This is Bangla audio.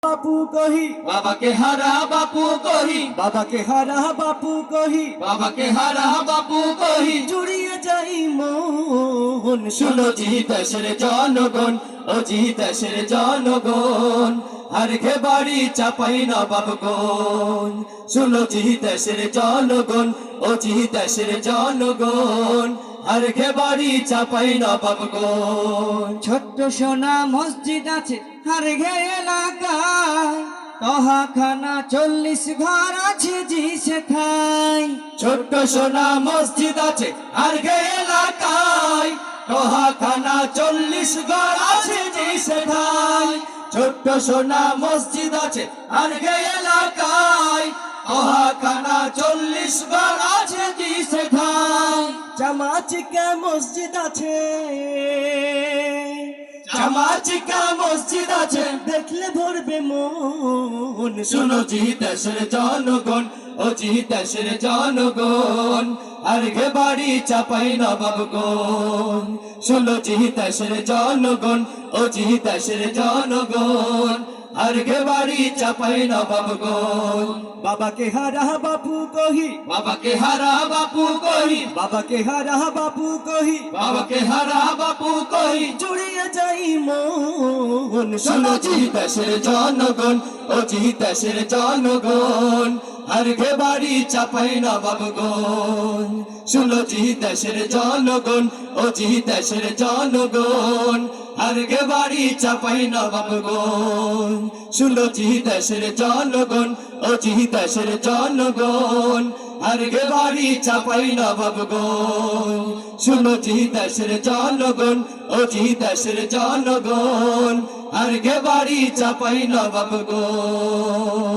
बापू कही बाबा के हरा बापू कही बाबा के हरा बापू कही बाबा के हरा बापू कही জুড়িয়ে যাই মন শুনো জি দেশের জনগণ ও জি দেশের জনগণ আর ঘে বাড়ি চাপাই নবাবগণ শুনো জি দেশের জনগণ ও জি দেশের জনগণ আর ঘে বাড়ি চাপাই নবাবগণ ছোট্ট সোনা মসজিদ আছে আর ঘে এলাকায় তহাখানা 40 ঘর আছে জি সেথায় ছোট্ট সোনা মসজিদ আছে আর গে এলাকায় তোহাখানা 40 ঘর আছে জি সেথায় ছোট্ট সোনা মসজিদ আছে আর গে এলাকায় তোহাখানা 40 ঘর আছে জি সেথায় চামাচিকা মসজিদ আছে চামাচিকা মসজিদ আছে দেখলে ভরবে মন শুনো জি দেশের জনগণ ও জি দেশের জনগণ আর ঘে বাড়ি চাপাই নবাবগণ শুনো জি দেশের জনগণ ও জি দেশের জনগণ আর ঘে বাড়ি চাপাই নবাবগণ বাবা কে হারা বাপু কহি বাবা কে হারা বাপু কহি বাবা কে হারা বাপু কহি বাবা কে হারা বাপু কহি জুড়িয়ে যাই মন শুনো জি দেশের জনগণ ও জি দেশের জনগণ আর ঘে বাড়ি চাপাই নবাবগণ শুনো জি দেশের জনগণ ও জি দেশের জনগণ আর ঘে বাড়ি চাপাই নবাবগণ শুনো জি দেশের জনগণ ও জি দেশের জনগণ আর ঘে বাড়ি চাপাই নবাবগণ শুনো জি দেশের জনগণ ও জি দেশের জনগণ আর ঘে বাড়ি চাপাই নবাবগণ।